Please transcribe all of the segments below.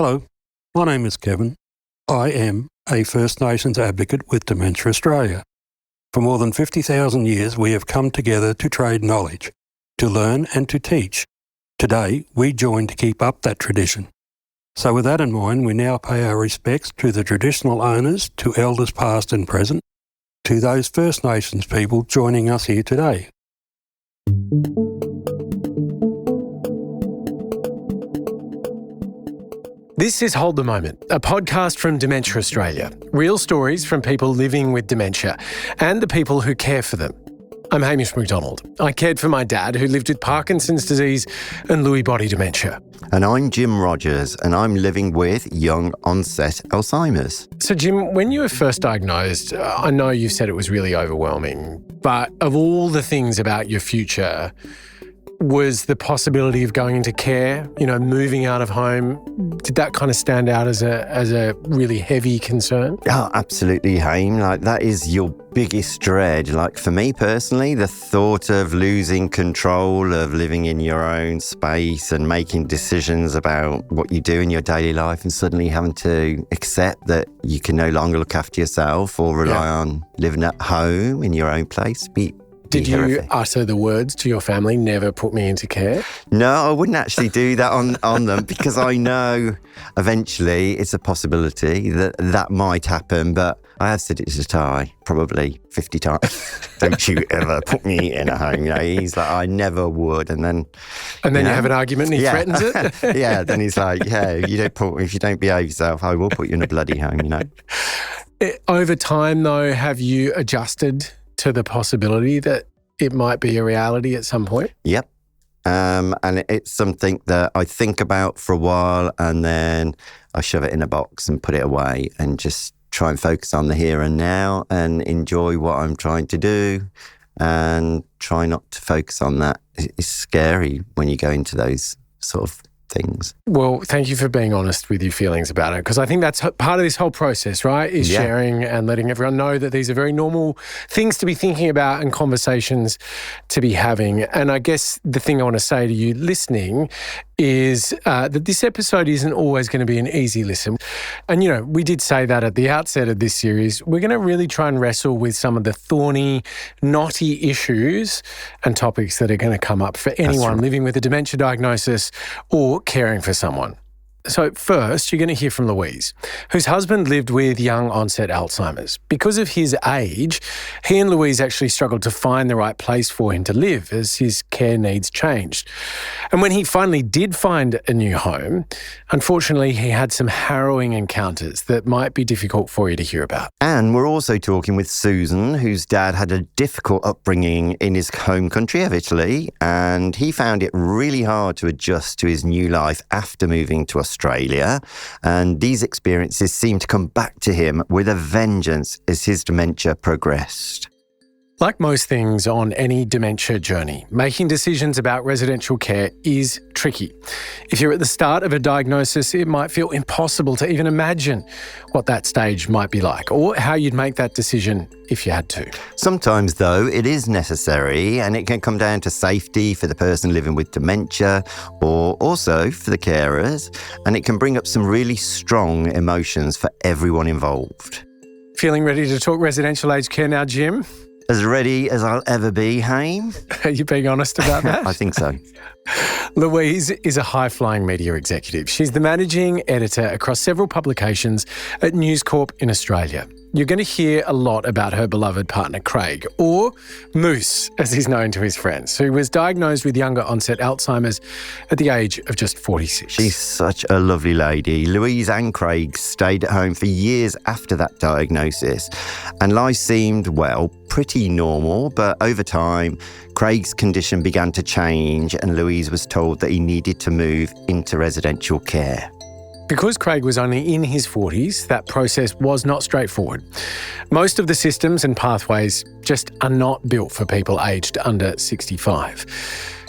Hello, my name is Kevin. I am a First Nations advocate with Dementia Australia. For more than 50,000 years, we have come together to trade knowledge, to learn and to teach. Today, we join to keep up that tradition. So with that in mind, we now pay our respects to the traditional owners, to elders past and present, to those First Nations people joining us here today. This is Hold the Moment, a podcast from Dementia Australia. Real stories from people living with dementia and the people who care for them. I'm Hamish McDonald. I cared for my dad, who lived with Parkinson's disease and Lewy body dementia. And I'm Jim Rogers, and I'm living with young onset Alzheimer's. So Jim, when you were first diagnosed, I know you said it was really overwhelming, but of all the things about your future, was the possibility of going into care, moving out of home, did that kind of stand out as a really heavy concern? Oh, absolutely, Haim. That is your biggest dread. For me personally, the thought of losing control of living in your own space and making decisions about what you do in your daily life and suddenly having to accept that you can no longer look after yourself or rely on living at home in your own place. Did you utter the words to your family, never put me into care? No, I wouldn't actually do that on them because I know eventually it's a possibility that might happen. But I have said it to Ty probably 50 times. Don't you ever put me in a home. He's like, I never would. And then you have an argument and he threatens it? Yeah, then he's like, if you don't behave yourself, I will put you in a bloody home, Over time, though, have you adjusted to the possibility that it might be a reality at some point? Yep. And it's something that I think about for a while and then I shove it in a box and put it away and just try and focus on the here and now and enjoy what I'm trying to do and try not to focus on that. It's scary when you go into those sort of things. Well, thank you for being honest with your feelings about it, because I think that's part of this whole process, right, is sharing and letting everyone know that these are very normal things to be thinking about and conversations to be having. And I guess the thing I want to say to you listening is that this episode isn't always going to be an easy listen. And, we did say that at the outset of this series. We're going to really try and wrestle with some of the thorny, knotty issues and topics that are going to come up for anyone living with a dementia diagnosis or caring for someone. So first, you're going to hear from Louise, whose husband lived with young onset Alzheimer's. Because of his age, he and Louise actually struggled to find the right place for him to live as his care needs changed. And when he finally did find a new home, unfortunately, he had some harrowing encounters that might be difficult for you to hear about. And we're also talking with Susan, whose dad had a difficult upbringing in his home country of Italy, and he found it really hard to adjust to his new life after moving to Australia, and these experiences seemed to come back to him with a vengeance as his dementia progressed. Like most things on any dementia journey, making decisions about residential care is tricky. If you're at the start of a diagnosis, it might feel impossible to even imagine what that stage might be like or how you'd make that decision if you had to. Sometimes, though, it is necessary, and it can come down to safety for the person living with dementia or also for the carers, and it can bring up some really strong emotions for everyone involved. Feeling ready to talk residential aged care now, Jim? As ready as I'll ever be, Haim. Are you being honest about that? I think so. Louise is a high-flying media executive. She's the managing editor across several publications at News Corp in Australia. You're going to hear a lot about her beloved partner, Craig, or Moose, as he's known to his friends, who was diagnosed with younger onset Alzheimer's at the age of just 46. She's such a lovely lady. Louise and Craig stayed at home for years after that diagnosis, and life seemed, pretty normal, but over time, Craig's condition began to change and Louise was told that he needed to move into residential care. Because Craig was only in his 40s, that process was not straightforward. Most of the systems and pathways just are not built for people aged under 65.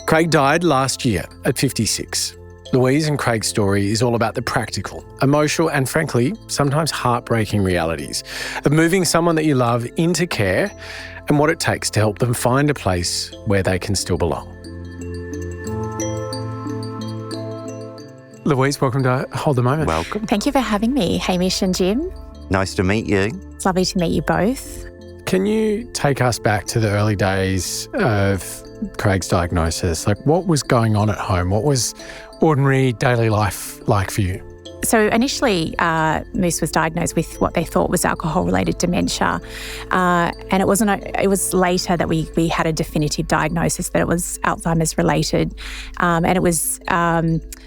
Craig died last year at 56. Louise and Craig's story is all about the practical, emotional and frankly, sometimes heartbreaking realities of moving someone that you love into care and what it takes to help them find a place where they can still belong. Louise, welcome to Hold the Moment. Welcome. Thank you for having me, Hamish and Jim. Nice to meet you. It's lovely to meet you both. Can you take us back to the early days of Craig's diagnosis? Like, what was going on at home? What was ordinary daily life like for you? So initially, Moose was diagnosed with what they thought was alcohol-related dementia, and it was later that we had a definitive diagnosis that it was Alzheimer's related, and it was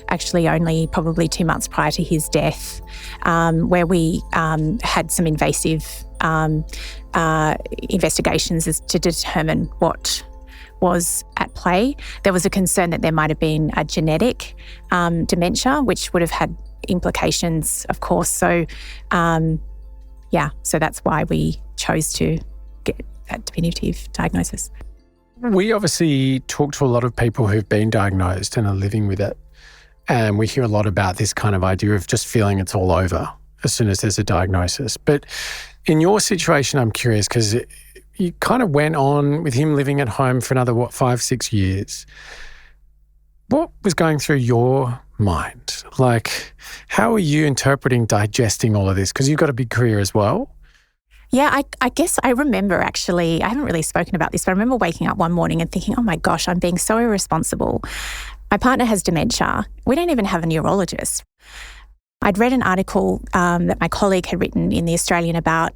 actually only probably 2 months prior to his death, where we had some invasive investigations as to determine what was at play. There was a concern that there might have been a genetic dementia, which would have had implications, of course. So, so that's why we chose to get that definitive diagnosis. We obviously talk to a lot of people who've been diagnosed and are living with it. And we hear a lot about this kind of idea of just feeling it's all over as soon as there's a diagnosis. But in your situation, I'm curious because you kind of went on with him living at home for another, 5-6 years. What was going through your mind? Like, how are you digesting all of this? Because you've got a big career as well. Yeah, I guess I remember actually, I haven't really spoken about this, but I remember waking up one morning and thinking, oh my gosh, I'm being so irresponsible. My partner has dementia. We don't even have a neurologist. I'd read an article that my colleague had written in The Australian about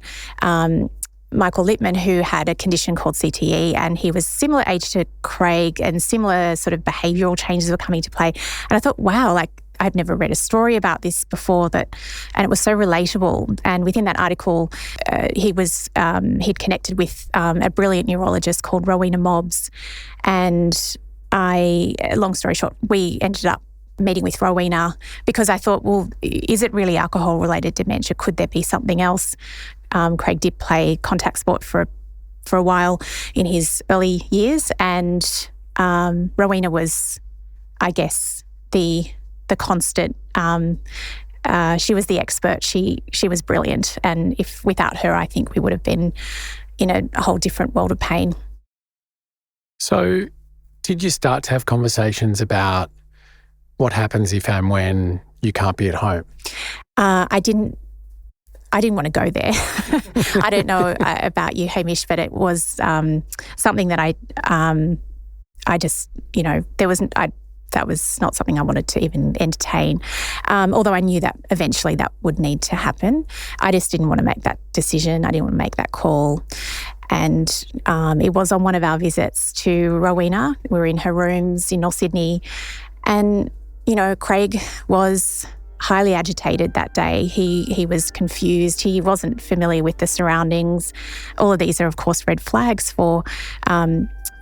Michael Littman, who had a condition called CTE, and he was similar age to Craig and similar sort of behavioural changes were coming to play. And I thought, wow, like I'd never read a story about this before, and it was so relatable. And within that article, he'd connected with a brilliant neurologist called Rowena Mobbs. And long story short, we ended up meeting with Rowena because I thought, well, is it really alcohol-related dementia? Could there be something else? Craig did play contact sport for a while in his early years, and Rowena was, I guess, the constant. She was the expert. She was brilliant, and if without her, I think we would have been in a whole different world of pain. So, did you start to have conversations about what happens if and when you can't be at home? I didn't want to go there. I don't know about you, Hamish, but it was something that I just, that was not something I wanted to even entertain. Although I knew that eventually that would need to happen. I just didn't want to make that decision. I didn't want to make that call. And it was on one of our visits to Rowena. We were in her rooms in North Sydney. And, Craig was highly agitated that day. He was confused. He wasn't familiar with the surroundings. All of these are, of course, red flags for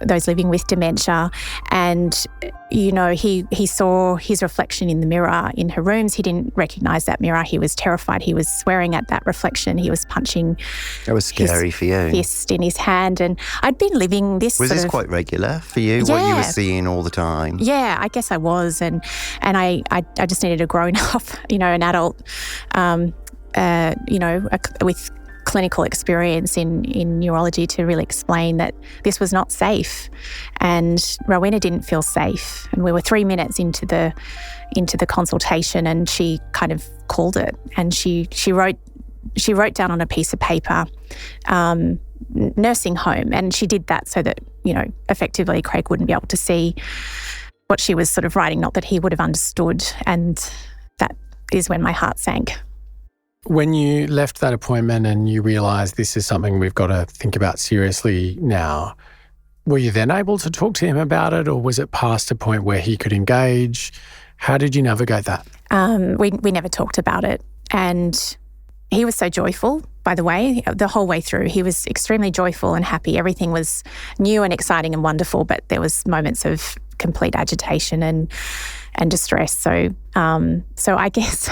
those living with dementia. And, he saw his reflection in the mirror in her rooms. He didn't recognise that mirror. He was terrified. He was swearing at that reflection. He was punching That was scary for you. Fist in his hand. And I'd been living this Was this quite regular for you, what you were seeing all the time? Yeah, I guess I was. And I just needed a grown-up, an adult, with clinical experience in neurology to really explain that this was not safe. And Rowena didn't feel safe. And we were 3 minutes into the consultation, and she kind of called it. And she wrote down on a piece of paper, nursing home. And she did that so that, effectively Craig wouldn't be able to see what she was sort of writing, not that he would have understood. And that is when my heart sank. When you left that appointment and you realised this is something we've got to think about seriously now, were you then able to talk to him about it, or was it past a point where he could engage? How did you navigate that? We never talked about it. And he was so joyful, by the way, the whole way through. He was extremely joyful and happy. Everything was new and exciting and wonderful, but there was moments of complete agitation and distress. So I guess,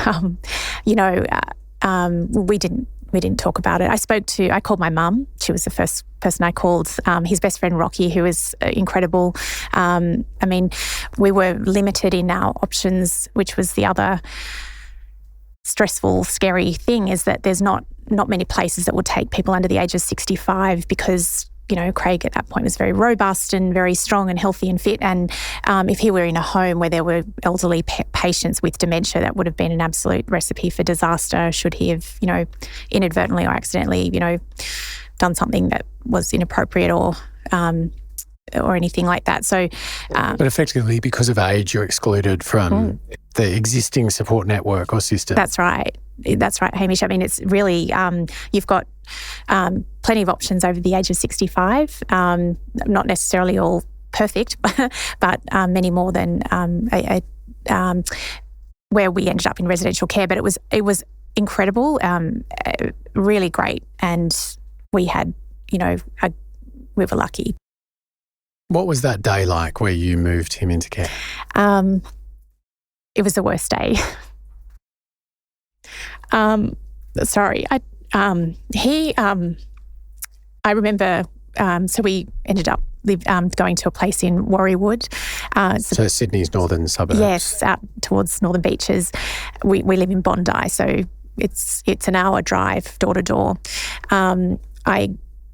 we didn't talk about it. I called my mum. She was the first person I called. His best friend, Rocky, who is incredible. We were limited in our options, which was the other stressful, scary thing, is that there's not many places that will take people under the age of 65 because Craig at that point was very robust and very strong and healthy and fit. And if he were in a home where there were elderly patients with dementia, that would have been an absolute recipe for disaster should he have, inadvertently or accidentally, done something that was inappropriate or anything like that. So, but effectively, because of age, you're excluded from the existing support network or system. That's right. That's right, Hamish. I mean, it's really, you've got plenty of options over the age of 65, not necessarily all perfect, but many more than where we ended up in residential care. But it was incredible, really great. And we had, we were lucky. What was that day like where you moved him into care? It was the worst day. I remember, so we ended up going to a place in Warriewood. So Sydney's northern suburbs. Yes, out towards Northern Beaches. We live in Bondi, so it's an hour drive door to door. I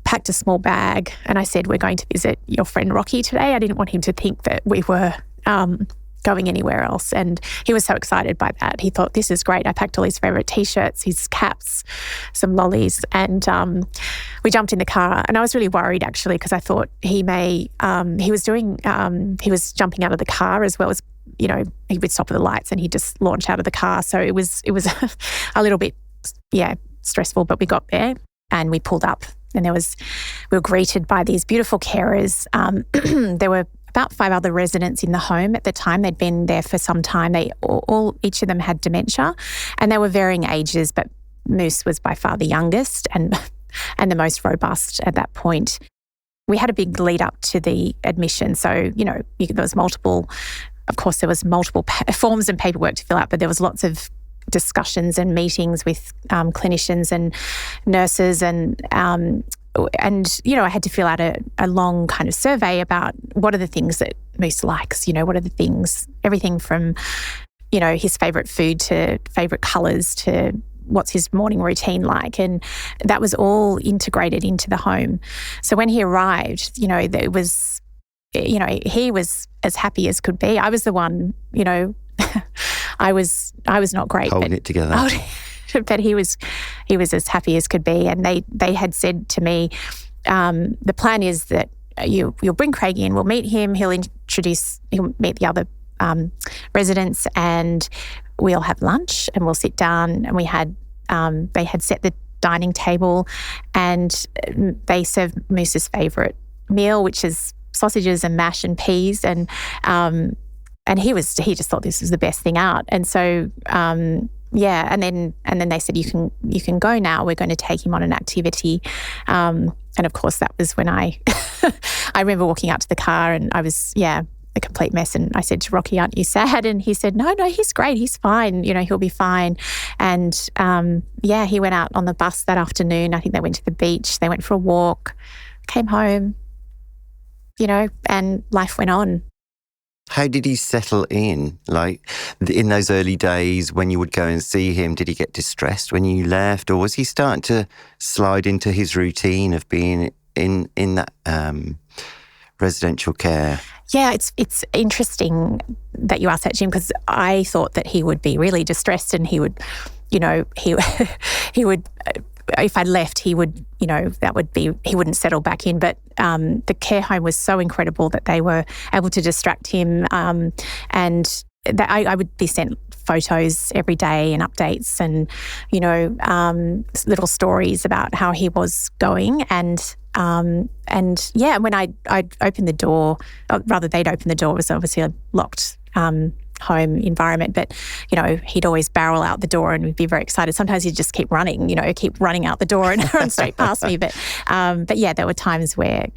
packed a small bag and I said, we're going to visit your friend Rocky today. I didn't want him to think that we were going anywhere else. And he was so excited by that. He thought, this is great. I packed all his favourite T-shirts, his caps, some lollies, and we jumped in the car. And I was really worried actually because I thought he was jumping out of the car as well as, he would stop at the lights and he'd just launch out of the car. So it was a little bit, stressful, but we got there and we pulled up and we were greeted by these beautiful carers. There were about 5 other residents in the home at the time. They'd been there for some time. Each of them had dementia and they were varying ages, but Moose was by far the youngest and the most robust at that point. We had a big lead up to the admission. So, there was multiple forms and paperwork to fill out, but there was lots of discussions and meetings with clinicians and nurses and I had to fill out a long kind of survey about what are the things that Moose likes, what are the things, everything from, his favourite food to favourite colours to what's his morning routine like. And that was all integrated into the home. So when he arrived, it was, he was as happy as could be. I was the one, I was not great. Holding it together. But he was as happy as could be. And they had said to me, the plan is that you'll bring Craig in, we'll meet him, he'll meet the other residents and we'll have lunch and we'll sit down. And they had set the dining table and they served Moose's favourite meal, which is sausages and mash and peas. And he just thought this was the best thing out. And so, and then they said, you can go now. We're going to take him on an activity. And of course, that was when I remember walking out to the car and I was, a complete mess. And I said to Rocky, aren't you sad? And he said, no, he's great. He's fine. He'll be fine. And he went out on the bus that afternoon. I think they went to the beach. They went for a walk, came home, and life went on. How did he settle in? Like in those early days when you would go and see him, did he get distressed when you left, or was he starting to slide into his routine of being in that residential care? Yeah, it's interesting that you asked that, Jim, because I thought that he would be really distressed and he would, he would. If I left, he would, he wouldn't settle back in. But the care home was so incredible that they were able to distract him. And that I would be sent photos every day and updates and, little stories about how he was going. And when I'd open the door, rather they'd open the door, it was obviously a locked home environment, but he'd always barrel out the door and we'd be very excited. Sometimes he'd just keep running out the door and run straight past me. But there were times where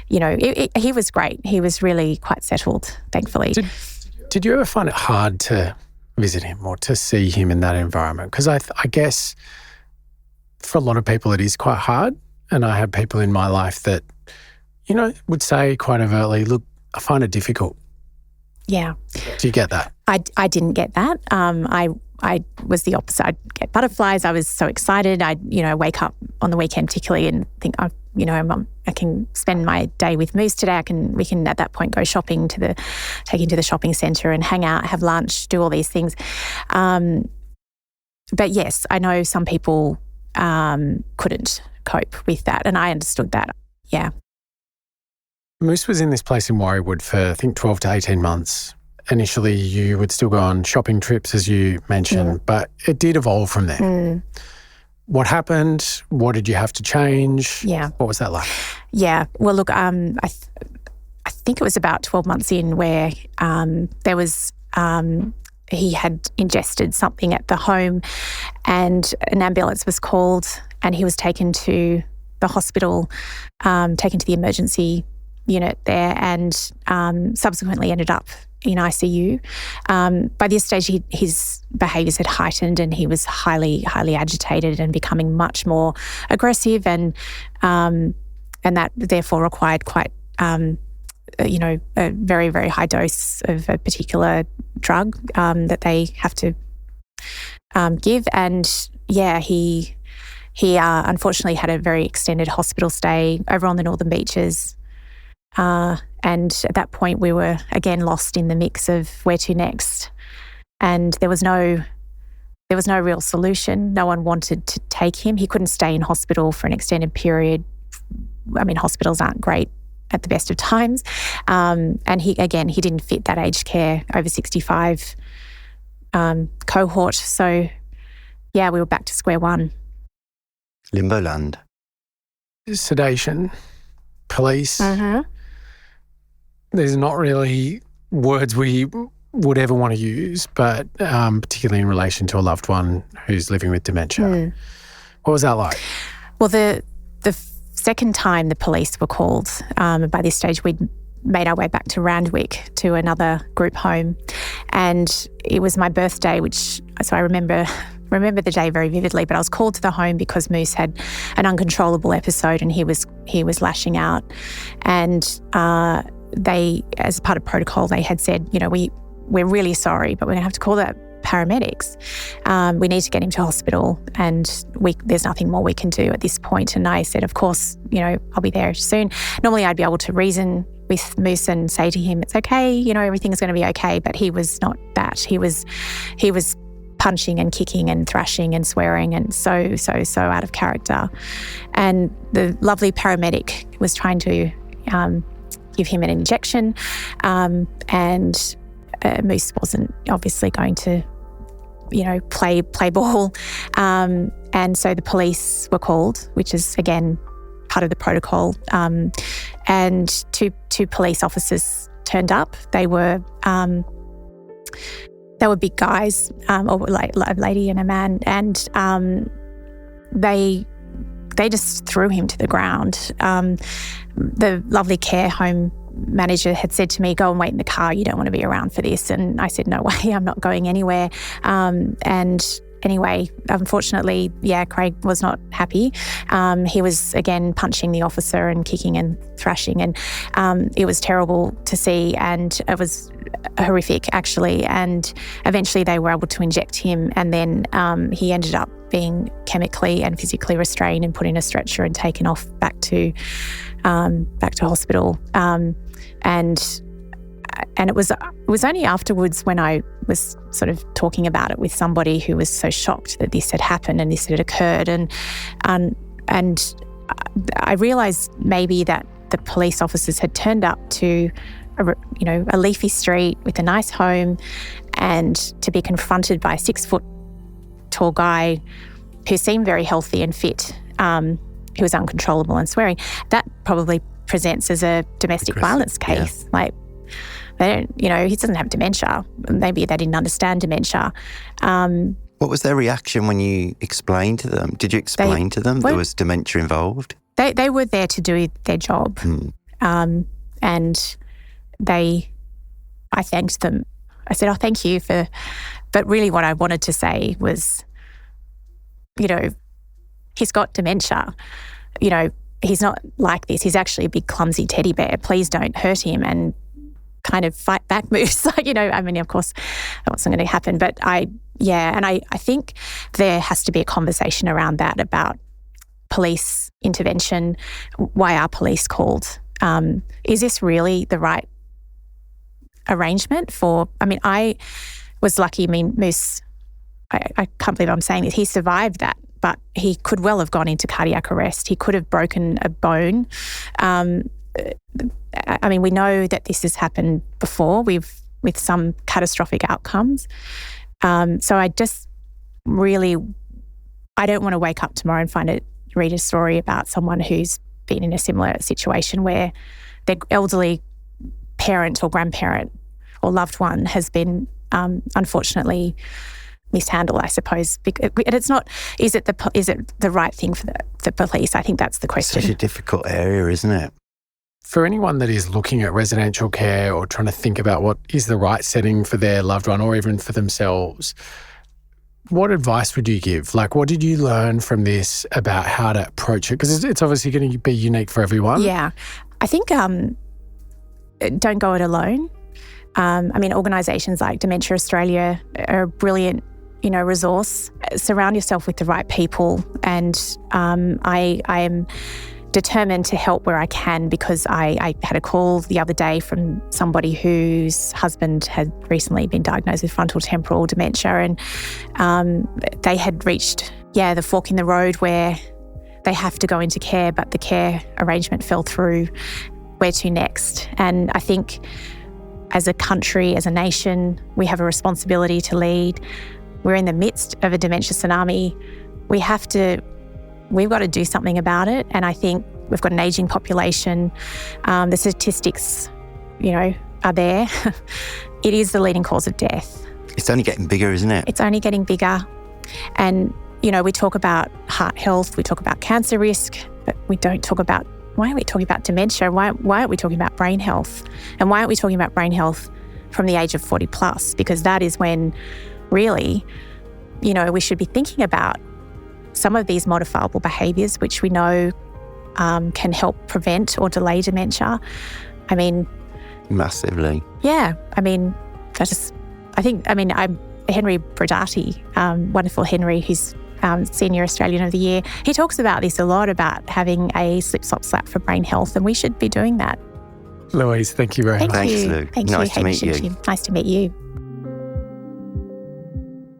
he was great. He was really quite settled, thankfully. Did you ever find it hard to visit him or to see him in that environment? Because I guess for a lot of people it is quite hard, and I have people in my life that would say quite overtly, look, I find it difficult. Yeah. Do you get that? I didn't get that. I was the opposite. I'd get butterflies. I was so excited. I'd, wake up on the weekend particularly and think, I can spend my day with Moose today. We can at that point go shopping take him to the shopping centre and hang out, have lunch, do all these things. But yes, I know some people couldn't cope with that, and I understood that. Yeah. Moose was in this place in Warriewood for, I think, 12 to 18 months. Initially, you would still go on shopping trips, as you mentioned, but it did evolve from there. What happened? What did you have to change? Yeah. What was that like? Yeah. Well, look, I think it was about 12 months in where there was he had ingested something at the home, and an ambulance was called, and he was taken to the hospital, taken to the emergency unit there, and subsequently ended up in ICU. By this stage, his behaviours had heightened, and he was highly, highly agitated and becoming much more aggressive, and that therefore required quite, a very, very high dose of a particular drug that they have to give. And yeah, he unfortunately had a very extended hospital stay over on the Northern Beaches. And at that point, we were again lost in the mix of where to next. And there was no real solution. No one wanted to take him. He couldn't stay in hospital for an extended period. I mean, hospitals aren't great at the best of times. And he didn't fit that aged care over 65 cohort. So yeah, we were back to square one. Limbo land. Sedation, police. There's not really words we would ever want to use, but particularly in relation to a loved one who's living with dementia. What was that like? Well, the second time the police were called, by this stage we'd made our way back to Randwick to another group home, and it was my birthday, so I remember the day very vividly. But I was called to the home because Moose had an uncontrollable episode, and he was lashing out, and they, as part of protocol, they had said, we're really sorry, but we're going to have to call the paramedics. We need to get him to hospital, and there's nothing more we can do at this point. And I said, of course, I'll be there soon. Normally I'd be able to reason with Moose and say to him, it's okay, everything's going to be okay. But he was not that. He was punching and kicking and thrashing and swearing and so out of character. And the lovely paramedic was trying to give him an injection, and Moose wasn't obviously going to, play ball. And so the police were called, which is, again, part of the protocol. And two police officers turned up. They were big guys, or like a lady and a man, and they just threw him to the ground. The lovely care home manager had said to me, go and wait in the car, you don't want to be around for this. And I said, no way, I'm not going anywhere. And anyway, unfortunately, Craig was not happy. He was, again, punching the officer and kicking and thrashing, and it was terrible to see, and it was horrific, actually. And eventually they were able to inject him, and then he ended up being chemically and physically restrained and put in a stretcher and taken off back to hospital. And it was only afterwards, when I was sort of talking about it with somebody who was so shocked that this had happened and this had occurred, and I realised maybe that the police officers had turned up to a leafy street with a nice home, and to be confronted by a 6-foot tall guy who seemed very healthy and fit, who was uncontrollable and swearing, that probably presents as a domestic violence case. Yeah. Like, they don't, he doesn't have dementia. Maybe they didn't understand dementia. What was their reaction when you explained to them? Did you explain to them there was dementia involved? They were there to do their job. And I thanked them. I said, thank you for, but really what I wanted to say was, he's got dementia. He's not like this. He's actually a big clumsy teddy bear. Please don't hurt him, and kind of fight back moves. Of course that wasn't going to happen, but I think there has to be a conversation around that, about police intervention. Why are police called? Is this really the right arrangement for... I mean, I was lucky. I mean, Moose, I can't believe I'm saying this, he survived that, but he could well have gone into cardiac arrest. He could have broken a bone. I mean, we know that this has happened before with some catastrophic outcomes. So I just really, I don't want to wake up tomorrow and read a story about someone who's been in a similar situation where their elderly parent or grandparent or loved one has been unfortunately mishandled, I suppose. And it's not, is it the right thing for the police? I think that's the question. Such a difficult area, isn't it? For anyone that is looking at residential care or trying to think about what is the right setting for their loved one or even for themselves, what advice would you give? Like, what did you learn from this about how to approach it? Because it's obviously going to be unique for everyone. Yeah. I think don't go it alone. I mean, organisations like Dementia Australia are a brilliant, resource. Surround yourself with the right people. And I am determined to help where I can, because I had a call the other day from somebody whose husband had recently been diagnosed with frontal-temporal dementia, and they had reached, the fork in the road where they have to go into care, but the care arrangement fell through. Where to next? And I think as a country, as a nation, we have a responsibility to lead. We're in the midst of a dementia tsunami. We've got to do something about it. And I think we've got an ageing population. The statistics, are there. It is the leading cause of death. It's only getting bigger, isn't it? It's only getting bigger. And, we talk about heart health, we talk about cancer risk, but we don't talk about, why aren't we talking about dementia? Why aren't we talking about brain health? And why aren't we talking about brain health from the age of 40 plus? Because that is when really, we should be thinking about some of these modifiable behaviours, which we know can help prevent or delay dementia. I mean... Massively. Yeah. I mean, I'm Henry Brodati, wonderful Henry, who's Senior Australian of the Year. He talks about this a lot, about having a slip, slop, slap for brain health, and we should be doing that. Louise, thank you very much. Thanks, Lou. Nice to meet you. Nice to meet you.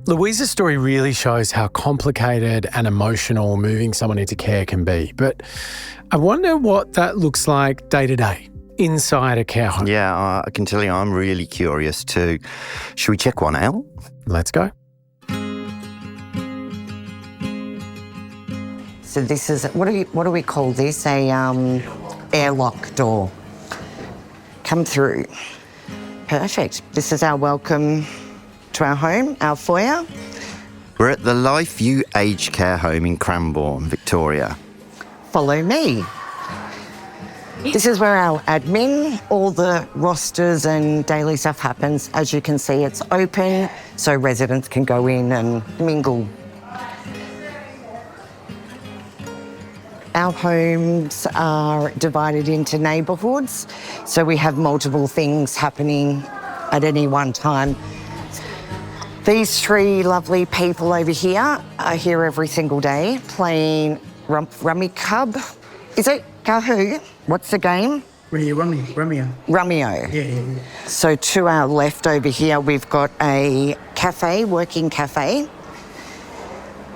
Louise's story really shows how complicated and emotional moving someone into care can be. But I wonder what that looks like day to day inside a care home. Yeah, I can tell you I'm really curious too. Should we check one out? Let's go. So this is, what do we call this? A airlock door. Come through. Perfect. This is our welcome to our home, our foyer. We're at the LifeView Aged Care Home in Cranbourne, Victoria. Follow me. This is where our admin, all the rosters and daily stuff happens. As you can see, it's open, so residents can go in and mingle. Our homes are divided into neighbourhoods, so we have multiple things happening at any one time. These three lovely people over here are here every single day playing Rummy Cub. Is it Kahoo? What's the game? Rummyo. Yeah. So to our left over here, we've got a cafe, working cafe.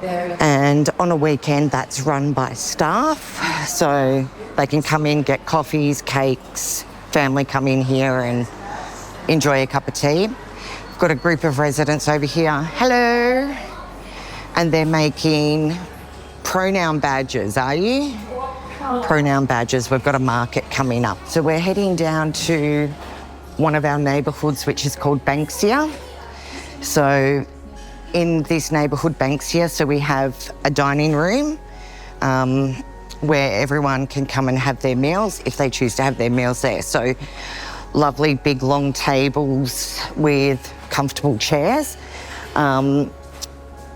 And on a weekend, that's run by staff. So they can come in, get coffees, cakes, family come in here and enjoy a cup of tea. We've got a group of residents over here. Hello. And they're making pronoun badges, are you? Pronoun badges. We've got a market coming up. So we're heading down to one of our neighbourhoods, which is called Banksia. So in this neighbourhood, Banksia, so we have a dining room where everyone can come and have their meals if they choose to have their meals there. So lovely big long tables with comfortable chairs.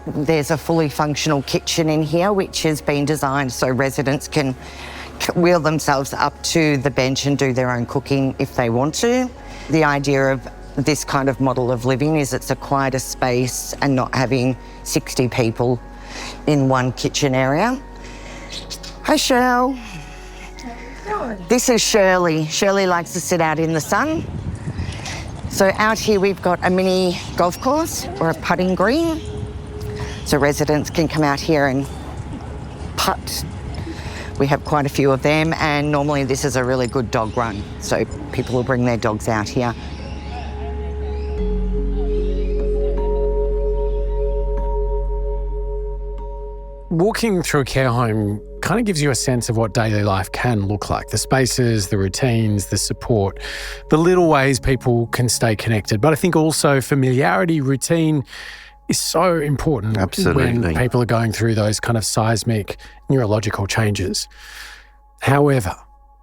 There's a fully functional kitchen in here which has been designed so residents can wheel themselves up to the bench and do their own cooking if they want to. The idea of this kind of model of living is it's a quieter space and not having 60 people in one kitchen area. Hi, Shirl. This is Shirley. Shirley likes to sit out in the sun. So out here we've got a mini golf course or a putting green. So residents can come out here and putt. We have quite a few of them, and normally this is a really good dog run. So people will bring their dogs out here. Walking through a care home kind of gives you a sense of what daily life can look like. The spaces, the routines, the support, the little ways people can stay connected. But I think also familiarity, routine is so important. Absolutely. When people are going through those kind of seismic neurological changes. However,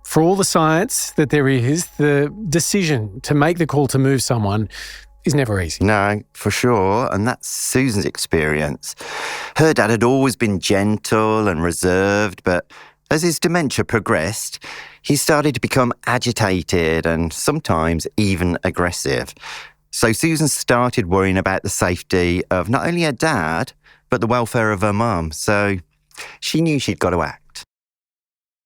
for all the science that there is, the decision to make the call to move someone is never easy. No, for sure. And that's Susan's experience. Her dad had always been gentle and reserved, but as his dementia progressed, he started to become agitated and sometimes even aggressive. So Susan started worrying about the safety of not only her dad, but the welfare of her mum. So she knew she'd got to act.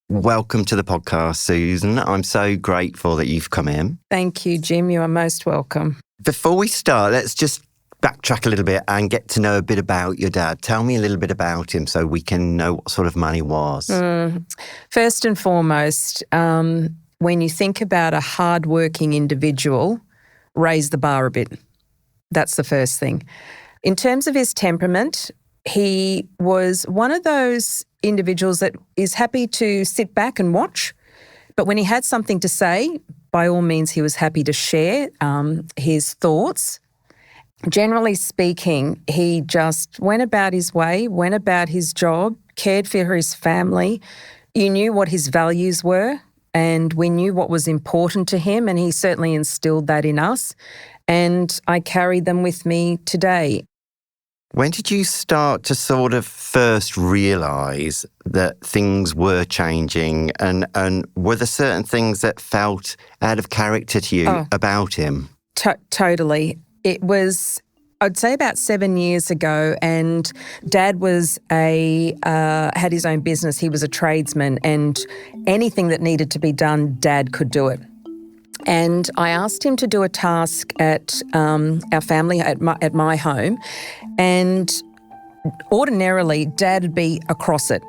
Welcome to the podcast, Susan. I'm so grateful that you've come in. Thank you, Jim. You are most welcome. Before we start, let's just backtrack a little bit and get to know a bit about your dad. Tell me a little bit about him so we can know what sort of man he was. First and foremost, when you think about a hardworking individual, raise the bar a bit. That's the first thing. In terms of his temperament, he was one of those individuals that is happy to sit back and watch, but when he had something to say, by all means, he was happy to share his thoughts. Generally speaking, he just went about his way, went about his job, cared for his family. You knew what his values were, and we knew what was important to him, and he certainly instilled that in us, and I carried them with me today. When did you start to sort of first realise that things were changing, and were there certain things that felt out of character to you about him? Totally. It was, I'd say, about 7 years ago, and Dad was had his own business. He was a tradesman, and anything that needed to be done, Dad could do it. And I asked him to do a task at our family, at my home, and ordinarily Dad would be across it.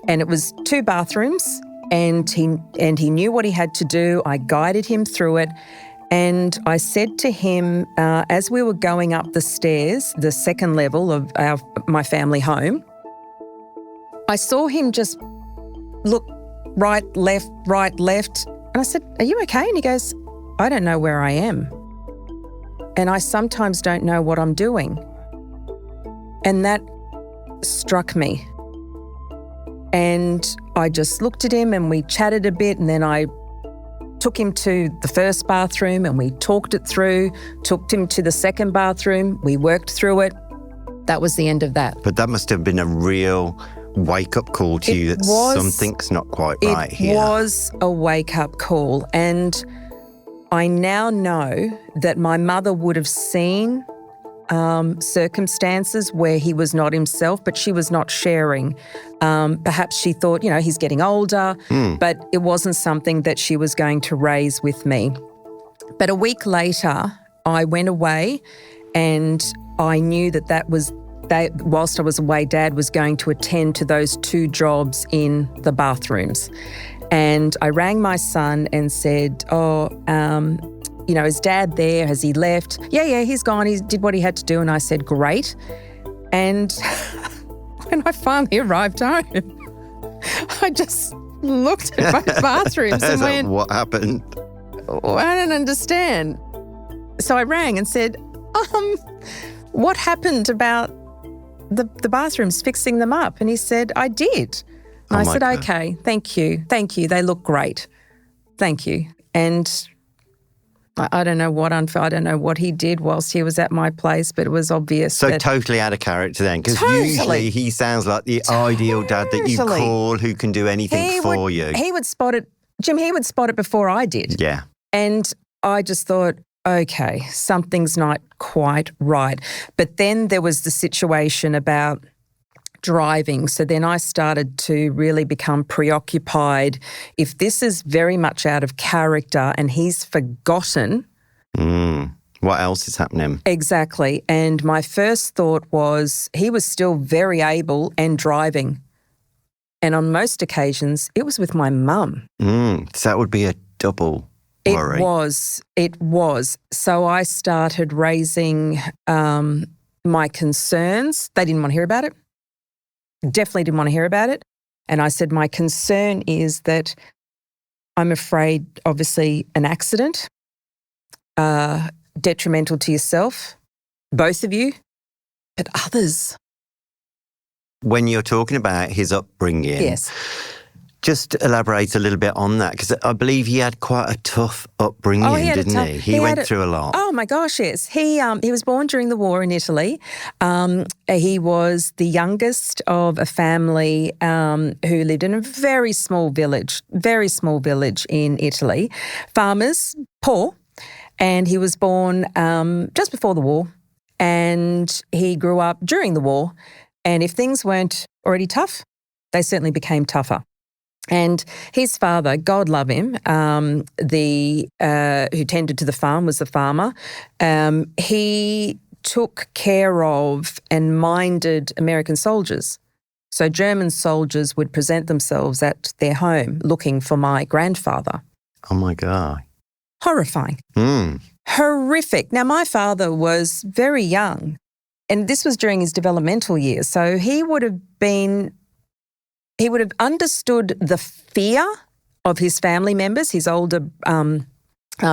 And it was 2 bathrooms, and he knew what he had to do. I guided him through it, and I said to him, as we were going up the stairs, the second level of my family home, I saw him just look right, left. And I said, "Are you okay?" And he goes, "I don't know where I am. And I sometimes don't know what I'm doing." And that struck me. And I just looked at him and we chatted a bit, and then I took him to the first bathroom and we talked it through, took him to the second bathroom, we worked through it. That was the end of that. But that must have been a real wake-up call to you that something's not quite right here. It was a wake-up call, and I now know that my mother would have seen circumstances where he was not himself, but she was not sharing. Perhaps she thought, he's getting older, but it wasn't something that she was going to raise with me. But a week later, I went away, and I knew that whilst I was away, Dad was going to attend to those 2 jobs in the bathrooms. And I rang my son and said, is Dad there? Has he left? Yeah, he's gone. He did what he had to do. And I said, great. And when I finally arrived home, I just looked at both bathrooms and went, what happened? Oh, I don't understand. So I rang and said, what happened about the bathrooms, fixing them up? And he said, I did. And I said, God. Okay, thank you. They look great. Thank you. And I don't know what he did whilst he was at my place, but it was obvious. So totally out of character then, because usually he sounds like the ideal dad that you call who can do anything for you. He would spot it, Jim, he would spot it before I did. Yeah. And I just thought, okay, something's not quite right. But then there was the situation about driving. So then I started to really become preoccupied. If this is very much out of character and he's forgotten. What else is happening? Exactly. And my first thought was he was still very able and driving. And on most occasions, it was with my mum. So that would be a double worry. It was. So I started raising my concerns. They didn't want to hear about it. Definitely didn't want to hear about it. And I said, my concern is that I'm afraid, obviously, an accident, detrimental to yourself, both of you, but others. When you're talking about his upbringing, yes, just elaborate a little bit on that, because I believe he had quite a tough upbringing, didn't he? He went through a lot. Oh my gosh, yes. He was born during the war in Italy. He was the youngest of a family who lived in a very small village in Italy. Farmers, poor, and he was born just before the war, and he grew up during the war. And if things weren't already tough, they certainly became tougher. And his father, God love him, who tended to the farm, was the farmer. He took care of and minded American soldiers. So German soldiers would present themselves at their home looking for my grandfather. Oh my God. Horrifying. Horrific. Now, my father was very young, and this was during his developmental years. So he would have understood the fear of his family members, his older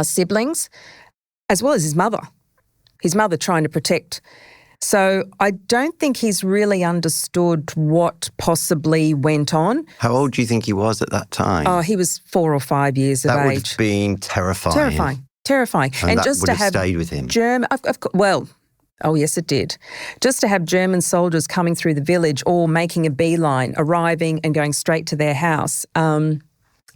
siblings, as well as his mother trying to protect. So I don't think he's really understood what possibly went on. How old do you think he was at that time? Oh, he was 4 or 5 years of age. That would have been terrifying. Terrifying. And that just would to have stayed with him. Oh, yes, it did. Just to have German soldiers coming through the village or making a beeline, arriving and going straight to their house.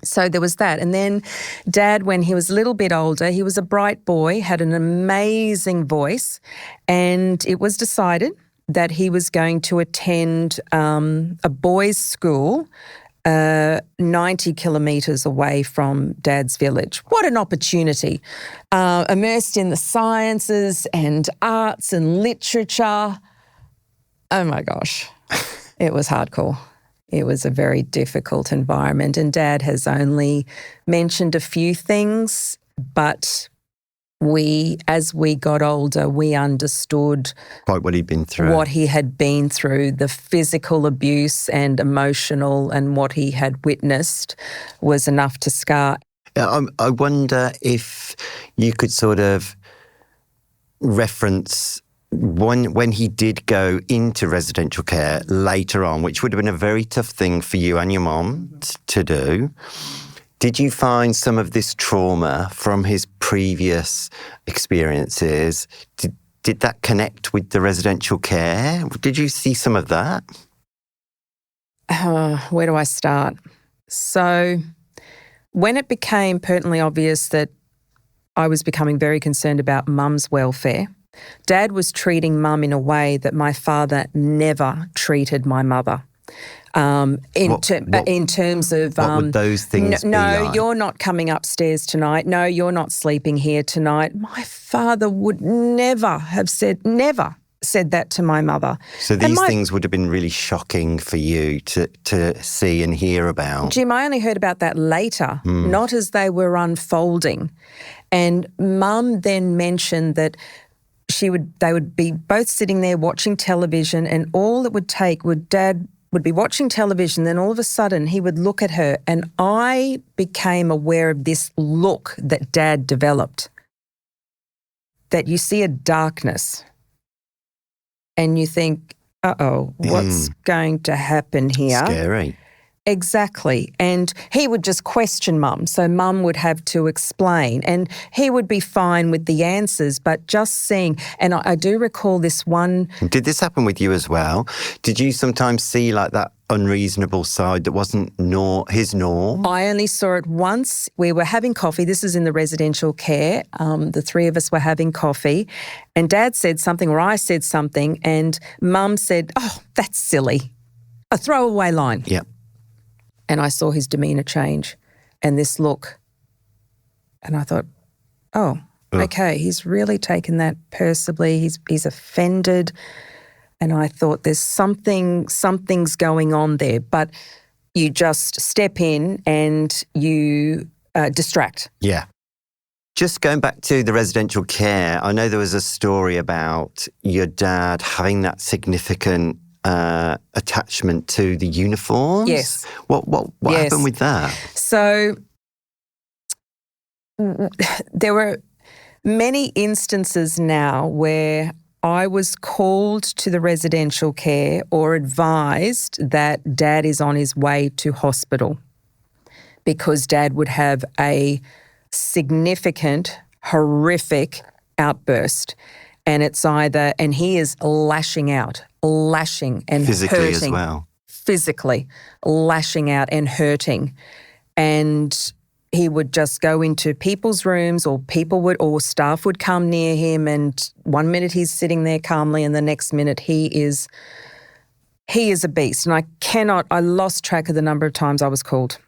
So there was that. And then Dad, when he was a little bit older, he was a bright boy, had an amazing voice, and it was decided that he was going to attend a boys' school 90 kilometres away from Dad's village. What an opportunity. Immersed in the sciences and arts and literature. Oh my gosh, it was hardcore. It was a very difficult environment, and Dad has only mentioned a few things, but as we got older, we understood quite what he'd been through. What he had been through, the physical abuse and emotional, and what he had witnessed was enough to scar. I wonder if you could sort of reference when he did go into residential care later on, which would have been a very tough thing for you and your mum to do. Did you find some of this trauma from his previous experiences, did that connect with the residential care? Did you see some of that? Where do I start? So when it became pertinently obvious that I was becoming very concerned about Mum's welfare, Dad was treating Mum in a way that my father never treated my mother. In terms of what would those things be like? You're not coming upstairs tonight. No, you're not sleeping here tonight. My father would never said that to my mother. So these things would have been really shocking for you to see and hear about. Jim, I only heard about that later, not as they were unfolding. And Mum then mentioned that they would be both sitting there watching television, and all it would take would Dad would be watching television, then all of a sudden he would look at her, and I became aware of this look that Dad developed, that you see a darkness and you think, uh-oh, what's going to happen here? Scary. Exactly. And he would just question Mum. So Mum would have to explain, and he would be fine with the answers, but just seeing, and I do recall this one. Did this happen with you as well? Did you sometimes see like that unreasonable side that wasn't his norm? I only saw it once. We were having coffee. This is in the residential care. The three of us were having coffee, and Dad said something, or I said something, and Mum said, "Oh, that's silly." a throwaway line. Yep. And I saw his demeanour change and this look. And I thought, oh, okay, he's really taken that personally. He's offended. And I thought something's going on there. But you just step in and you distract. Yeah. Just going back to the residential care, I know there was a story about your dad having that significant attachment to the uniforms. Yes. What happened with that? So there were many instances now where I was called to the residential care or advised that Dad is on his way to hospital because Dad would have a significant, horrific outburst. And it's either, and he is lashing out, lashing and physically hurting. as well. Physically lashing out and hurting. And he would just go into people's rooms or staff would come near him, and one minute he's sitting there calmly and the next minute he is a beast. And I lost track of the number of times I was called.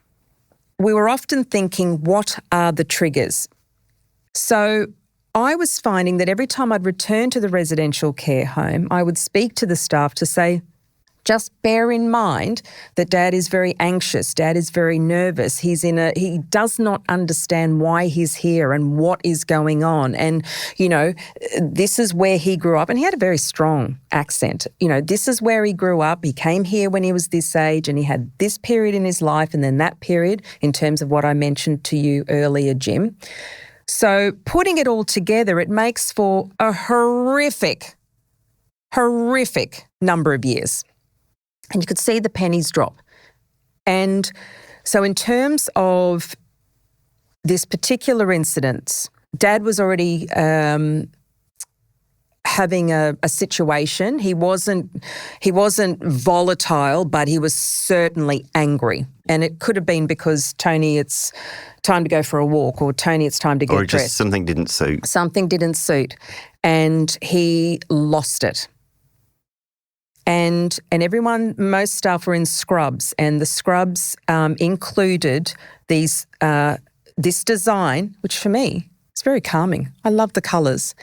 We were often thinking, what are the triggers? So I was finding that every time I'd return to the residential care home, I would speak to the staff to say, just bear in mind that Dad is very anxious. Dad is very nervous. He does not understand why he's here and what is going on. And, this is where he grew up. And he had a very strong accent. This is where he grew up. He came here when he was this age and he had this period in his life and then that period in terms of what I mentioned to you earlier, Jim. So putting it all together, it makes for a horrific number of years. And you could see the pennies drop. And so in terms of this particular incident, Dad was already having a situation. He wasn't volatile, but he was certainly angry. And it could have been because, Tony, it's time to go for a walk, or Tony, it's time to get dressed. Or just something didn't suit. Something didn't suit. And he lost it. And most staff were in scrubs, and the scrubs included this design, which for me is very calming. I love the colours.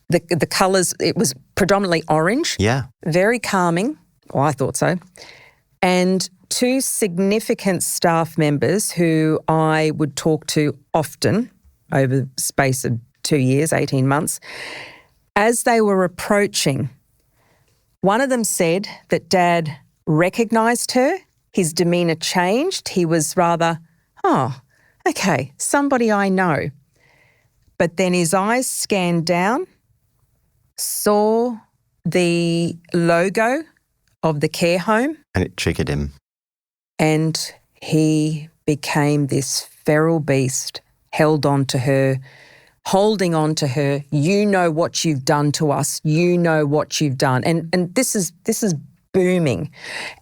The colours, it was predominantly orange. Yeah. Very calming. Well, I thought so. And two significant staff members who I would talk to often over the space of 2 years, 18 months, as they were approaching, one of them said that Dad recognised her, his demeanour changed. He was rather, oh, okay, somebody I know. But then his eyes scanned down, saw the logo of the care home. And it triggered him. And he became this feral beast, held on to her, holding on to her. You know what you've done to us. You know what you've done. And this is booming.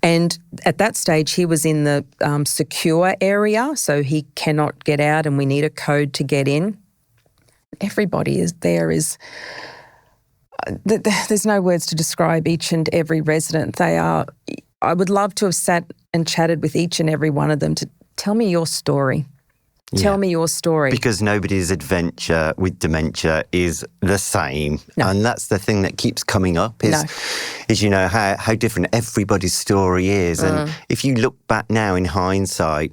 And at that stage, he was in the secure area, so he cannot get out and we need a code to get in. Everybody is there. There's no words to describe each and every resident. I would love to have sat and chatted with each and every one of them to tell me your story. Tell me your story. Because nobody's adventure with dementia is the same. No. And that's the thing that keeps coming up is how different everybody's story is. And if you look back now in hindsight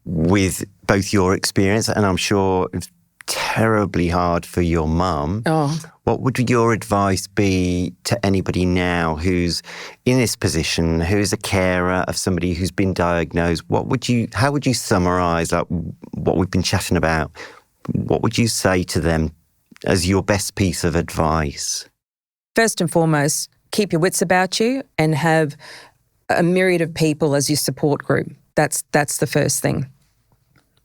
with both your experience, and I'm sure it's terribly hard for your mum, what would your advice be to anybody now who's in this position, who's a carer of somebody who's been diagnosed? How would you summarise what we've been chatting about? What would you say to them as your best piece of advice? First and foremost, keep your wits about you and have a myriad of people as your support group. That's the first thing.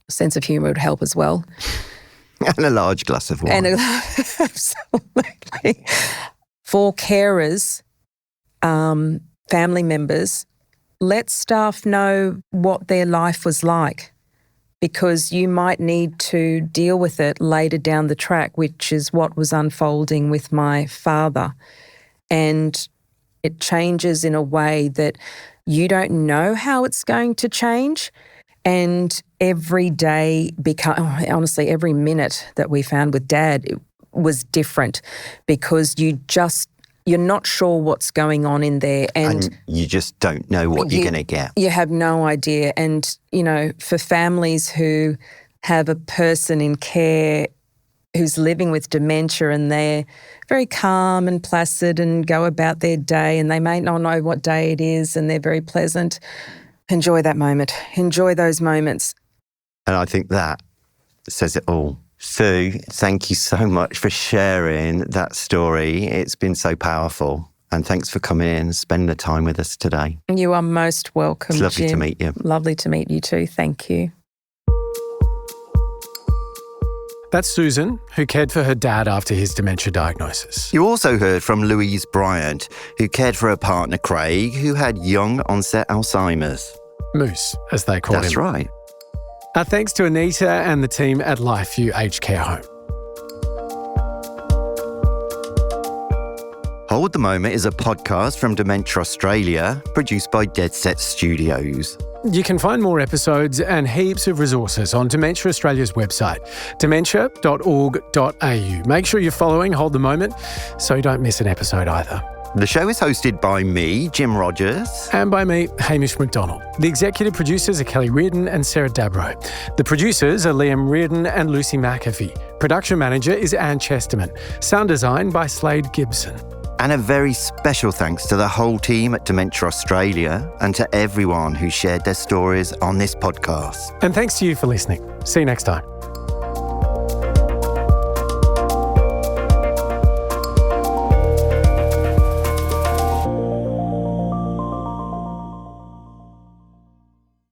A sense of humour would help as well. And a large glass of wine. Absolutely. For carers, family members, let staff know what their life was like, because you might need to deal with it later down the track, which is what was unfolding with my father. And it changes in a way that you don't know how it's going to change. And every day, honestly, every minute that we found with Dad was different because you're not sure what's going on in there. And you just don't know what you're going to get. You have no idea. And, for families who have a person in care who's living with dementia and they're very calm and placid and go about their day and they may not know what day it is and they're very pleasant, enjoy that moment. Enjoy those moments. And I think that says it all. Sue, thank you so much for sharing that story. It's been so powerful. And thanks for coming in and spending the time with us today. You are most welcome, It's lovely Jim. to meet you. Lovely to meet you too. Thank you. That's Susan, who cared for her dad after his dementia diagnosis. You also heard from Louise Bryant, who cared for her partner Craig, who had young onset Alzheimer's. Moose, as they call him. That's right. Our thanks to Anita and the team at LifeView Aged Care Home. Hold the Moment is a podcast from Dementia Australia, produced by Dead Set Studios. You can find more episodes and heaps of resources on Dementia Australia's website, dementia.org.au. Make sure you're following Hold the Moment so you don't miss an episode either. The show is hosted by me, Jim Rogers. And by me, Hamish McDonald. The executive producers are Kelly Reardon and Sarah Dabro. The producers are Liam Reardon and Lucy McAfee. Production manager is Anne Chesterman. Sound design by Slade Gibson. And a very special thanks to the whole team at Dementia Australia and to everyone who shared their stories on this podcast. And thanks to you for listening. See you next time.